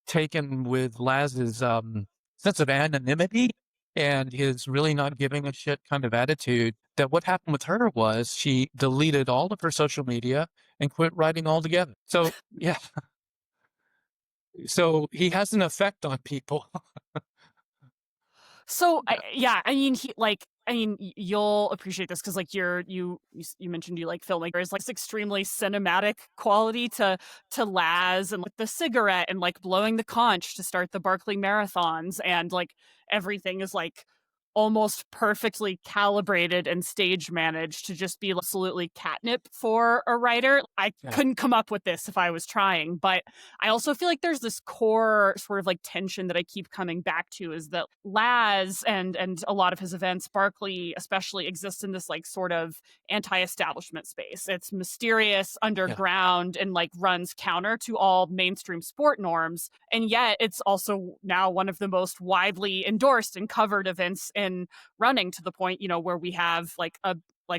taken with Laz's sense of anonymity and his really not giving a shit kind of attitude that what happened with her was she deleted all of her social media and quit writing altogether. So, yeah. So he has an effect on people. So you'll appreciate this because you mentioned you like filmmakers. There's like this extremely cinematic quality to Laz, and like the cigarette and like blowing the conch to start the Barkley marathons, and like everything is like almost perfectly calibrated and stage managed to just be absolutely catnip for a writer. I couldn't come up with this if I was trying, but I also feel like there's this core sort of like tension that I keep coming back to, is that Laz and a lot of his events, Barkley especially, exist in this like sort of anti-establishment space. It's mysterious, underground, and like runs counter to all mainstream sport norms. And yet it's also now one of the most widely endorsed and covered events in running, to the point, where we have like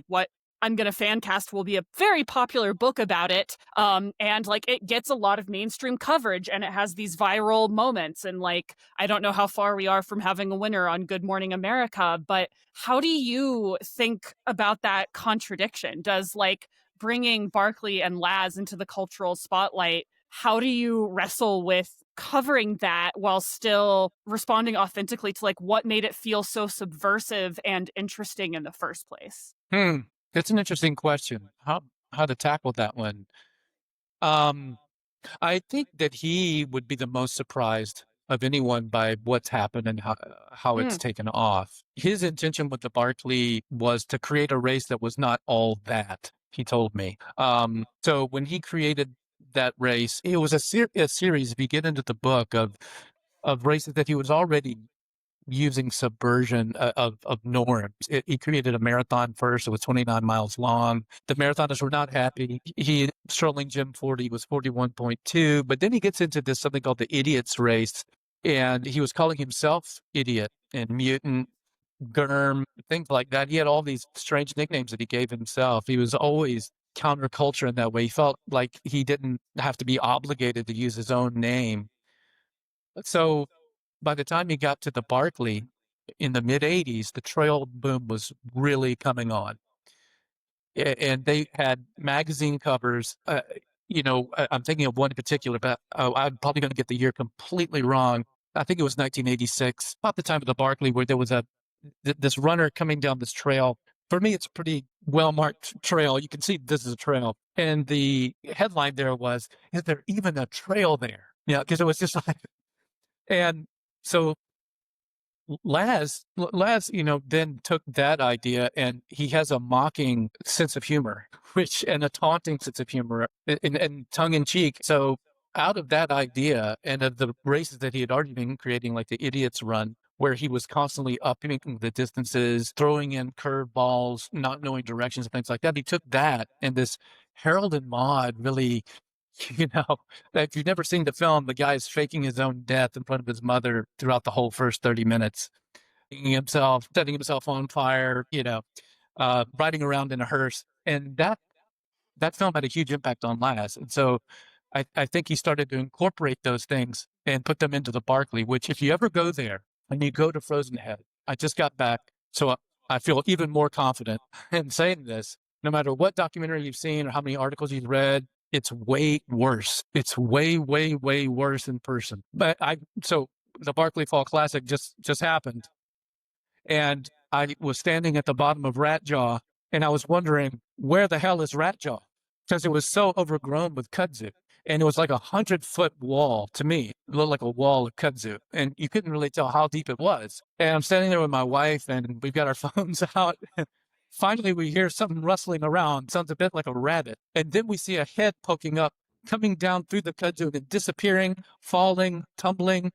what I'm Gonna Fan Cast will be a very popular book about it. And like it gets a lot of mainstream coverage and it has these viral moments. And like, I don't know how far we are from having a winner on Good Morning America, but how do you think about that contradiction? Does like bringing Barkley and Laz into the cultural spotlight, how do you wrestle with covering that while still responding authentically to like what made it feel so subversive and interesting in the first place? That's an interesting question. How to tackle that one? I think that he would be the most surprised of anyone by what's happened and how it's taken off. His intention with the Barkley was to create a race that was not all that, he told me. So when he created that race, it was a series, if you get into the book, of races that he was already using subversion of norms. He created a marathon first. It was 29 miles long. The marathoners were not happy. He Sterling Jim 40 was 41.2, but then he gets into this something called the idiot's race, and he was calling himself idiot and mutant, germ, things like that. He had all these strange nicknames that he gave himself. He was always counterculture in that way. He felt like he didn't have to be obligated to use his own name. So by the time he got to the Barkley in the mid 80s, the trail boom was really coming on. And they had magazine covers. I'm thinking of one in particular, but I'm probably going to get the year completely wrong. I think it was 1986, about the time of the Barkley, where there was this runner coming down this trail. For me, it's a pretty well-marked trail. You can see this is a trail. And the headline there was, "Is there even a trail there?" Yeah, because it was just like, and so Laz, then took that idea, and he has a mocking sense of humor, and a taunting sense of humor, and tongue in cheek. So out of that idea and of the races that he had already been creating, like the Idiot's Run, where he was constantly upping the distances, throwing in curveballs, not knowing directions and things like that, he took that, and this Harold and Maude really, if you've never seen the film, the guy's faking his own death in front of his mother throughout the whole first 30 minutes, setting himself on fire, riding around in a hearse. And that film had a huge impact on Laz. And so I think he started to incorporate those things and put them into the Barkley, which if you ever go there and you go to Frozen Head, I just got back, so I feel even more confident in saying this. No matter what documentary you've seen or how many articles you've read, it's way worse. It's way, way, way worse in person. But so the Barkley Fall Classic just happened, and I was standing at the bottom of Ratjaw, and I was wondering, where the hell is Ratjaw? Because it was so overgrown with kudzu. And it was like 100-foot wall to me. It looked like a wall of kudzu. And you couldn't really tell how deep it was. And I'm standing there with my wife, and we've got our phones out. Finally, we hear something rustling around. Sounds a bit like a rabbit. And then we see a head poking up, coming down through the kudzu and disappearing, falling, tumbling,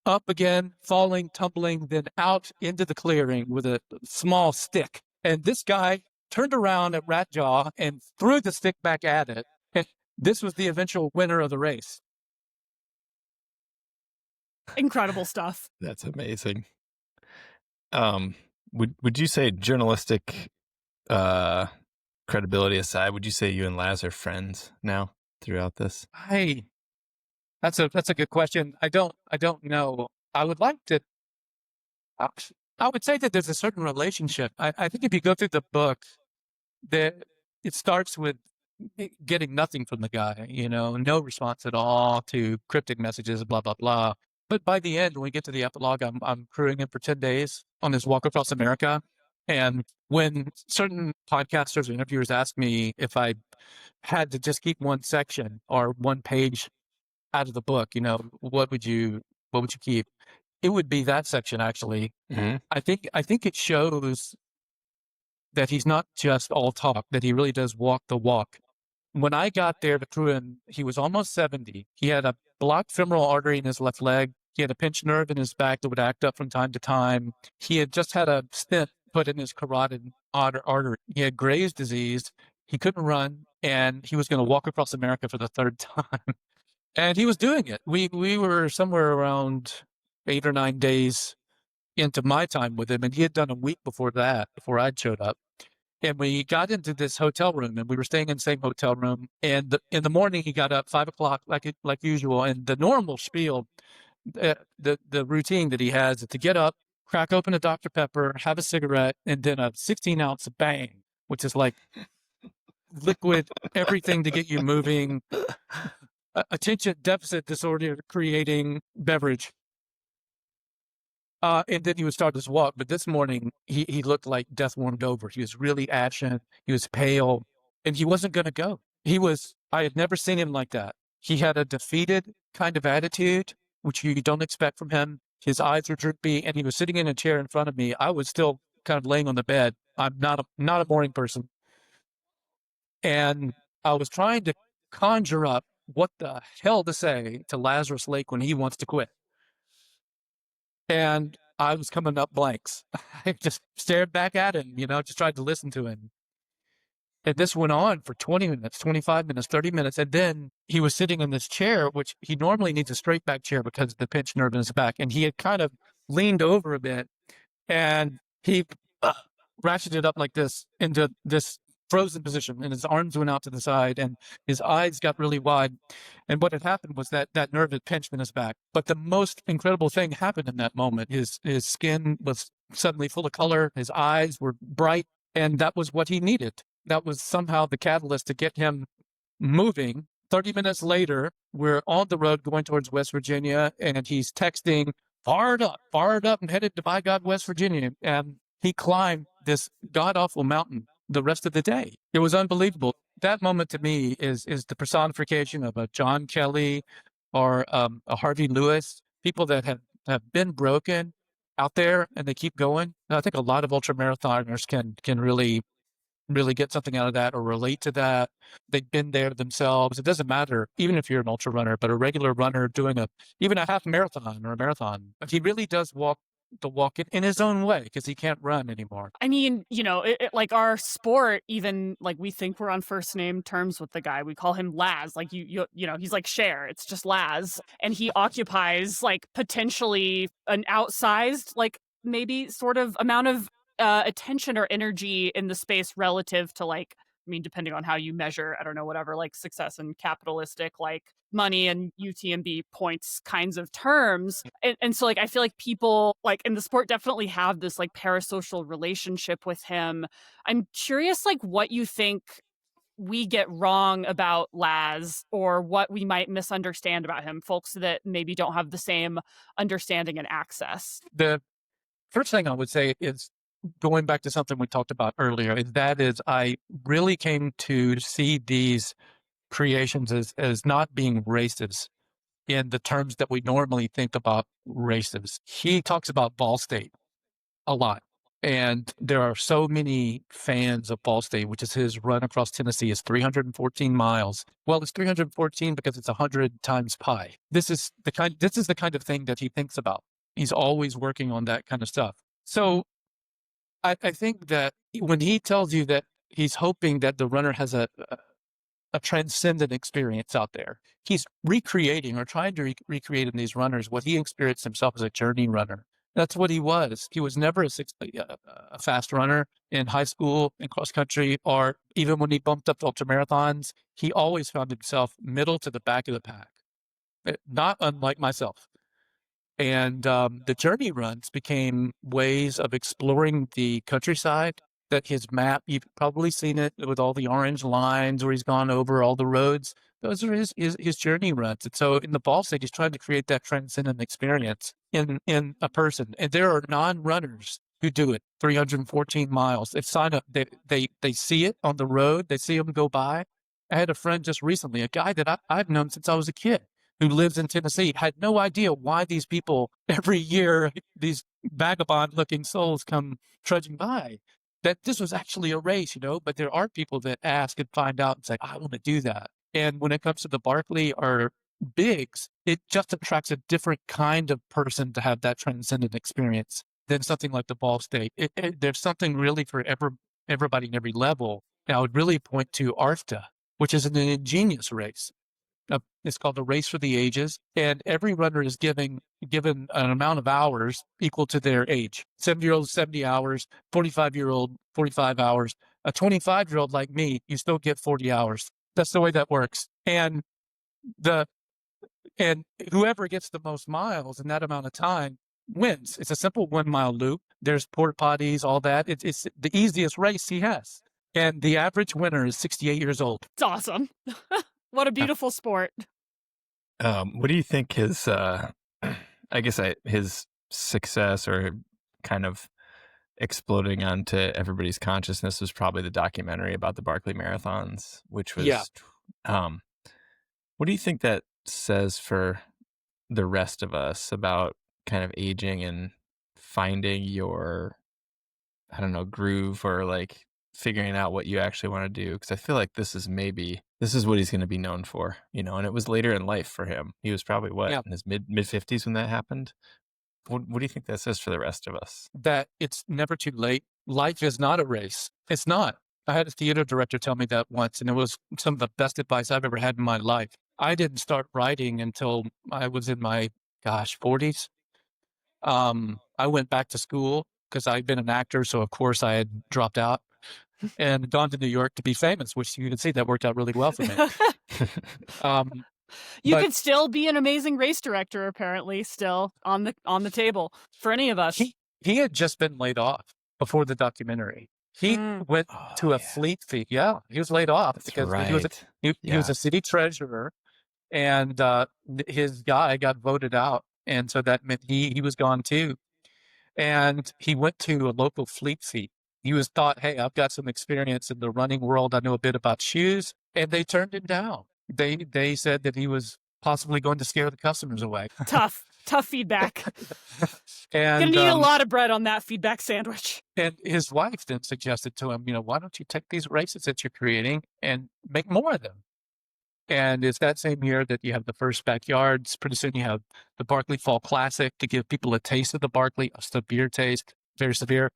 up again, falling, tumbling, then out into the clearing with a small stick. And this guy turned around at Ratjaw and threw the stick back at it. And this was the eventual winner of the race. Incredible stuff. That's amazing. Would you say journalistic credibility aside, would you say you and Laz are friends now throughout this? That's a good question. I don't know. I would like to. I would say that there's a certain relationship. I think if you go through the book, that it starts with getting nothing from the guy, no response at all to cryptic messages, blah, blah, blah. But by the end, when we get to the epilogue, I'm crewing him for 10 days on his walk across America. And when certain podcasters or interviewers ask me if I had to just keep one section or one page out of the book, what would you keep? It would be that section, actually. Mm-hmm. I think it shows that he's not just all talk, that he really does walk the walk. When I got there to crew him, he was almost 70. He had a blocked femoral artery in his left leg. He had a pinched nerve in his back that would act up from time to time. He had just had a stent put in his carotid artery. He had Graves' disease. He couldn't run, and he was going to walk across America for the third time. And he was doing it. We were somewhere around 8 or 9 days into my time with him, and he had done a week before that, before I'd showed up. And we got into this hotel room, and we were staying in the same hotel room. And in the morning, he got up 5 o'clock, like usual. And the normal spiel, the routine that he has is to get up, crack open a Dr. Pepper, have a cigarette, and then a 16-ounce bang, which is like liquid, everything to get you moving, attention deficit disorder creating beverage. And then he would start his walk. But this morning, he looked like death warmed over. He was really ashen. He was pale, and he wasn't going to go. I had never seen him like that. He had a defeated kind of attitude, which you don't expect from him. His eyes were droopy, and he was sitting in a chair in front of me. I was still kind of laying on the bed. I'm not a morning person. And I was trying to conjure up what the hell to say to Lazarus Lake when he wants to quit. And I was coming up blanks. I just stared back at him, just tried to listen to him. And this went on for 20 minutes, 25 minutes, 30 minutes. And then he was sitting in this chair, which he normally needs a straight back chair because of the pinched nerve in his back. And he had kind of leaned over a bit, and he ratcheted up like this into this frozen position, and his arms went out to the side, and his eyes got really wide. And what had happened was that nerve had pinched in his back. But the most incredible thing happened in that moment. His skin was suddenly full of color. His eyes were bright, and that was what he needed. That was somehow the catalyst to get him moving. 30 minutes later, we're on the road going towards West Virginia, and he's texting, fired up, and headed to, by God, West Virginia. And he climbed this god-awful mountain the rest of the day. It was unbelievable. That moment to me is the personification of a John Kelly or a Harvey Lewis, people that have been broken out there and they keep going. And I think a lot of ultramarathoners can really get something out of that or relate to that. They've been there themselves. It doesn't matter, even if you're an ultra runner, but a regular runner doing even a half marathon or a marathon. But he really does walk the walk in his own way because he can't run anymore. I mean, like our sport, even like we think we're on first name terms with the guy. We call him Laz. Like he's like Cher. It's just Laz, and he occupies like potentially an outsized, like maybe sort of amount of attention or energy in the space relative to like, I mean, depending on how you measure, I don't know, whatever, like success and capitalistic, like money and UTMB points kinds of terms. And so like, I feel like people like in the sport definitely have this like parasocial relationship with him. I'm curious, like what you think we get wrong about Laz or what we might misunderstand about him, folks that maybe don't have the same understanding and access. The first thing I would say is, going back to something we talked about earlier, I really came to see these creations as not being races in the terms that we normally think about races. He talks about Ball State a lot. And there are so many fans of Ball State, which is his run across Tennessee is 314 miles. Well, it's 314 because it's 100 times pi. This is the kind of thing that he thinks about. He's always working on that kind of stuff. So I think that when he tells you that he's hoping that the runner has a transcendent experience out there, he's recreating or trying to recreate in these runners what he experienced himself as a journey runner. That's what he was. He was never a fast runner in high school, in cross country, or even when he bumped up to ultramarathons. He always found himself middle to the back of the pack, not unlike myself. And the journey runs became ways of exploring the countryside. That his map, you've probably seen it with all the orange lines where he's gone over all the roads. Those are his journey runs. And so in the ball state, he's trying to create that transcendent experience in a person. And there are non-runners who do it 314 miles. They sign up, they see it on the road, they see them go by. I had a friend just recently, a guy that I've known since I was a kid, who lives in Tennessee, had no idea why these people every year, these vagabond looking souls come trudging by, that this was actually a race, but there are people that ask and find out and say, I want to do that. And when it comes to the Barkley or bigs, it just attracts a different kind of person to have that transcendent experience than something like the ball state. There's something really for everybody in every level. And I would really point to ARFTA, which is an ingenious race. It's called the Race for the Ages, and every runner is given an amount of hours equal to their age. 70-year-old, 70 hours, 45-year-old, 45 hours. A 25-year-old like me, you still get 40 hours. That's the way that works. And whoever gets the most miles in that amount of time wins. It's a simple 1 mile loop. There's porta potties, all that. It's the easiest race he has. And the average winner is 68 years old. It's awesome. What a beautiful sport. What do you think his, his success or kind of exploding onto everybody's consciousness was probably the documentary about the Barkley marathons, which was, what do you think that says for the rest of us about kind of aging and finding your, groove, or like figuring out what you actually want to do? Because I feel like this is what he's going to be known for, and it was later in life for him. He was probably in his mid 50s when that happened. What do you think that says for the rest of us? That it's never too late. Life is not a race. It's not. I had a theater director tell me that once, and it was some of the best advice I've ever had in my life. I didn't start writing until I was in my 40s. I went back to school because I'd been an actor, so of course I had dropped out and gone to New York to be famous, which you can see that worked out really well for me. You could still be an amazing race director, apparently, still on the table for any of us. He had just been laid off before the documentary. He went to a fleet fee. Yeah, he was laid off because he was a city treasurer, and his guy got voted out, and so that meant he was gone too. And he went to a local fleet fee. He was thought, hey, I've got some experience in the running world. I know a bit about shoes, and they turned him down. They said that he was possibly going to scare the customers away. Tough feedback. And gonna need a lot of bread on that feedback sandwich. And his wife then suggested to him, why don't you take these races that you're creating and make more of them? And it's that same year that you have the first backyards. Pretty soon you have the Barkley Fall Classic to give people a taste of the Barkley, a severe taste, very severe.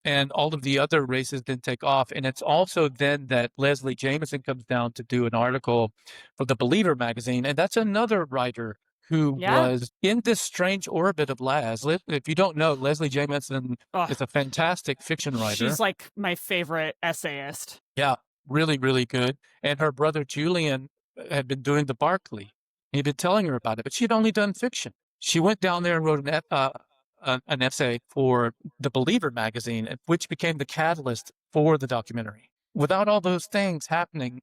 And all of the other races then take off. And it's also then that Leslie Jamison comes down to do an article for the Believer magazine. And that's another writer who was in this strange orbit of Laz. If you don't know, Leslie Jamison is a fantastic fiction writer. She's like my favorite essayist. Yeah, really, really good. And her brother Julian had been doing the Barkley. He'd been telling her about it, but she'd only done fiction. She went down there and wrote an essay for the Believer magazine, which became the catalyst for the documentary. Without all those things happening,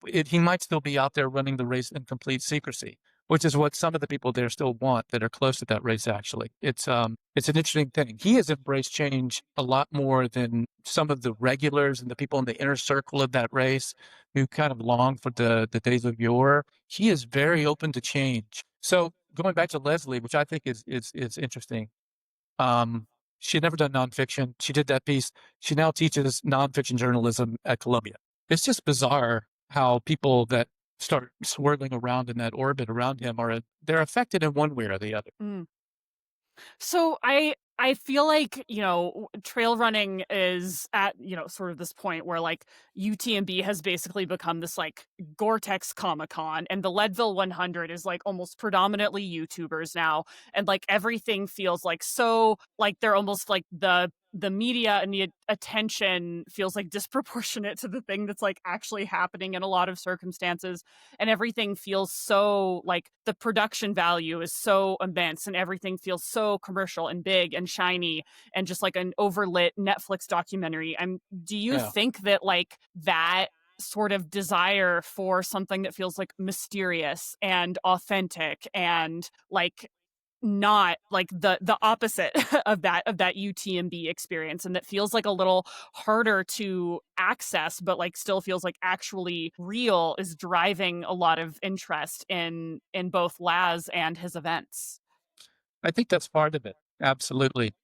he might still be out there running the race in complete secrecy, which is what some of the people there still want that are close to that race, actually. It's an interesting thing. He has embraced change a lot more than some of the regulars and the people in the inner circle of that race who kind of long for the days of yore. He is very open to change. So going back to Leslie, which I think is interesting. She had never done nonfiction. She did that piece. She now teaches nonfiction journalism at Columbia. It's just bizarre how people that start swirling around in that orbit around him they're affected in one way or the other. So I I feel like, trail running is at, sort of this point where like UTMB has basically become this like Gore-Tex Comic-Con, and the Leadville 100 is like almost predominantly YouTubers now. And like everything feels like so like they're almost like the media and the attention feels like disproportionate to the thing that's like actually happening in a lot of circumstances. And everything feels so like the production value is so immense, and everything feels so commercial and big and shiny and just like an overlit Netflix documentary. Do you think that like that sort of desire for something that feels like mysterious and authentic and like not like the opposite of that UTMB experience, and that feels like a little harder to access but like still feels like actually real, is driving a lot of interest in both Laz and his events? I think that's part of it. Absolutely.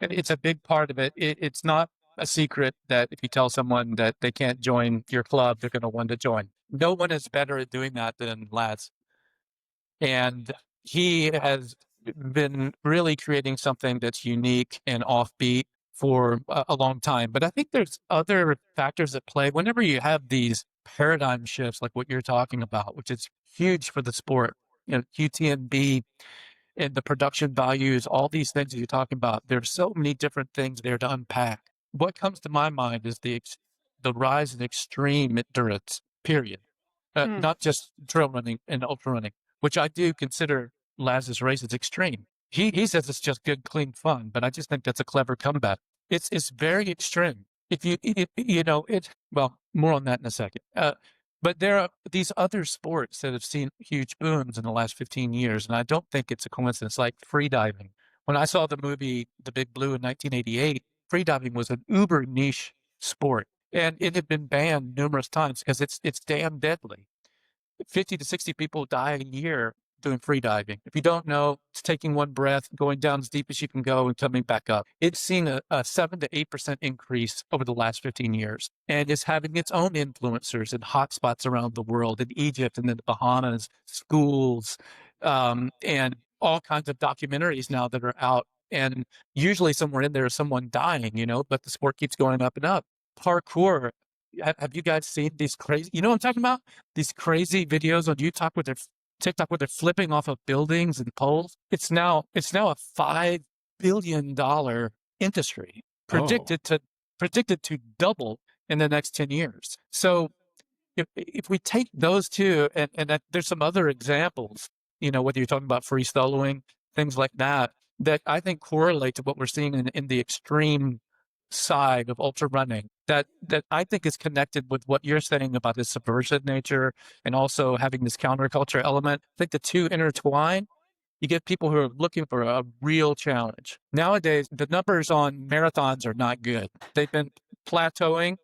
And it's a big part of it. It's not a secret that if you tell someone that they can't join your club, they're going to want to join. No one is better at doing that than Laz. And he has been really creating something that's unique and offbeat for a long time. But I think there's other factors at play. Whenever you have these paradigm shifts, like what you're talking about, which is huge for the sport, UTMB and the production values, all these things that you're talking about, there's so many different things there to unpack. What comes to my mind is the rise in extreme endurance, period. Not just trail running and ultra running, which I do consider Laz's race as extreme. He says it's just good, clean fun, but I just think that's a clever comeback. It's very extreme. Well, more on that in a second. But there are these other sports that have seen huge booms in the last 15 years, and I don't think it's a coincidence, like freediving. When I saw the movie The Big Blue in 1988, freediving was an uber niche sport, and it had been banned numerous times because it's damn deadly. 50 to 60 people die a year doing free diving. If you don't know, it's taking one breath, going down as deep as you can go and coming back up. It's seen a 7 to 8% increase over the last 15 years, and is having its own influencers in hotspots around the world, in Egypt and the Bahamas, schools, and all kinds of documentaries now that are out. And usually somewhere in there is someone dying, but the sport keeps going up and up. Parkour. Have you guys seen these crazy, what I'm talking about? These crazy videos on TikTok where they're flipping off of buildings and poles. It's now a $5 billion industry predicted to double in the next 10 years. So if we take those two, and there's some other examples, whether you're talking about free soloing, things like that I think correlate to what we're seeing in the extreme side of ultra running, that I think is connected with what you're saying about this subversive nature and also having this counterculture element. I think the two intertwine. You get people who are looking for a real challenge. Nowadays, the numbers on marathons are not good. They've been plateauing.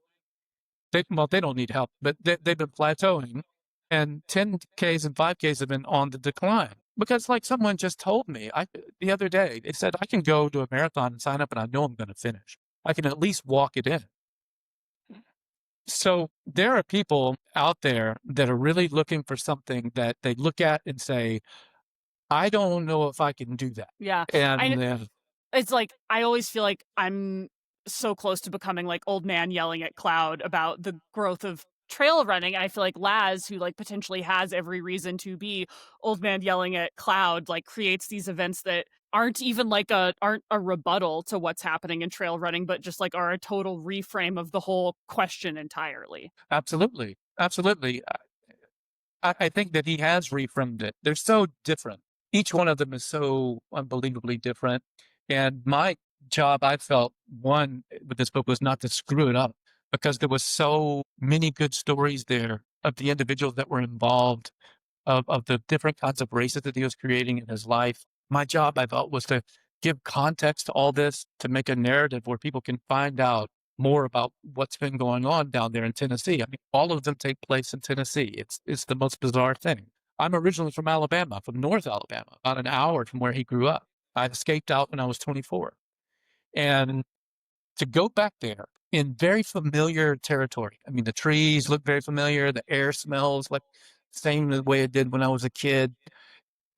They don't need help, but they've been plateauing, and 10Ks and 5Ks have been on the decline. Because like someone just told me the other day, they said, I can go to a marathon and sign up and I know I'm going to finish. I can at least walk it in. So there are people out there that are really looking for something that they look at and say, I don't know if I can do that. Yeah. And it's like, I always feel like I'm so close to becoming like old man yelling at cloud about the growth of trail running. I feel like Laz, who like potentially has every reason to be old man yelling at cloud, like creates these events that aren't even like aren't a rebuttal to what's happening in trail running, but just like are a total reframe of the whole question entirely. Absolutely. I think that he has reframed it. They're so different. Each one of them is so unbelievably different. And my job, I felt, one with this book was not to screw it up, because there was so many good stories there of the individuals that were involved, of the different kinds of races that he was creating in his life. My job, I felt, was to give context to all this, to make a narrative where people can find out more about what's been going on down there in Tennessee. I mean, all of them take place in Tennessee. It's the most bizarre thing. I'm originally from Alabama, from North Alabama, about an hour from where he grew up. I escaped out when I was 24. And to go back there in very familiar territory. I mean, the trees look very familiar. The air smells like the same the way it did when I was a kid.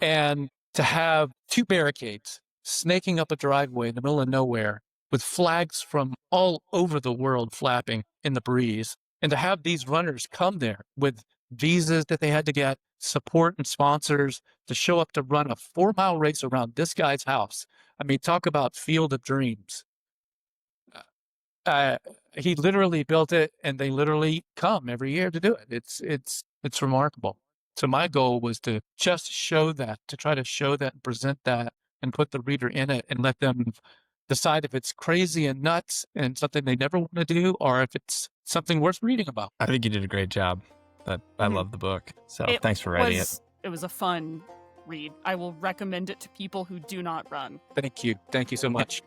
And to have two barricades snaking up a driveway in the middle of nowhere with flags from all over the world flapping in the breeze. And to have these runners come there with visas that they had to get, support and sponsors to show up to run a 4-mile race around this guy's house. I mean, talk about field of dreams. He literally built it, and they literally come every year to do it. It's remarkable. So my goal was to just show that, to try to show that and present that and put the reader in it and let them decide if it's crazy and nuts and something they never want to do, or if it's something worth reading about. I think you did a great job. I love the book. So thanks for writing it. It was a fun read. I will recommend it to people who do not run. Thank you. Thank you so much.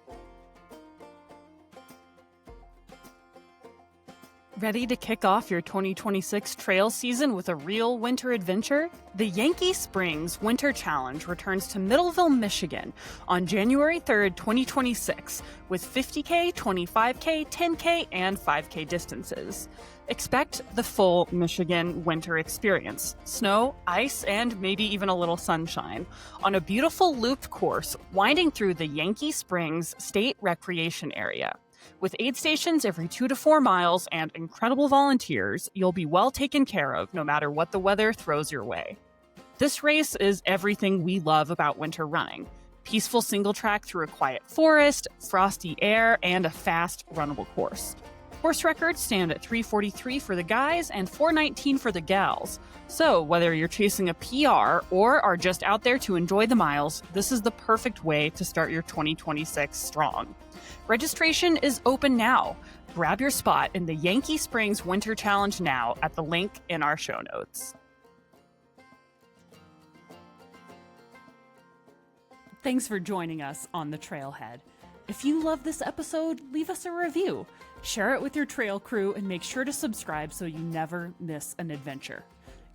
Ready to kick off your 2026 trail season with a real winter adventure? The Yankee Springs Winter Challenge returns to Middleville, Michigan on January 3rd, 2026 with 50K, 25K, 10K, and 5K distances. Expect the full Michigan winter experience. Snow, ice, and maybe even a little sunshine on a beautiful looped course winding through the Yankee Springs State Recreation Area. With aid stations every 2 to 4 miles and incredible volunteers, you'll be well taken care of no matter what the weather throws your way. This race is everything we love about winter running. Peaceful single track through a quiet forest, frosty air, and a fast, runnable course. Course records stand at 3:43 for the guys and 4:19 for the gals. So whether you're chasing a PR or are just out there to enjoy the miles, this is the perfect way to start your 2026 strong. Registration is open now. Grab your spot in the Yankee Springs Winter Challenge now at the link in our show notes. Thanks for joining us on the Trailhead. If you love this episode, leave us a review. Share it with your trail crew and make sure to subscribe so you never miss an adventure.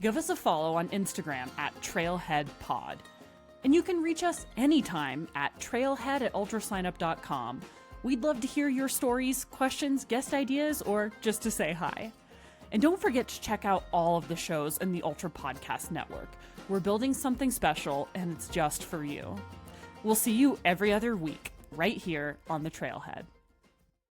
Give us a follow on Instagram at TrailheadPod. And you can reach us anytime at trailhead@ultrasignup.com. We'd love to hear your stories, questions, guest ideas, or just to say hi. And don't forget to check out all of the shows in the Ultra Podcast Network. We're building something special, and it's just for you. We'll see you every other week, right here on the Trailhead.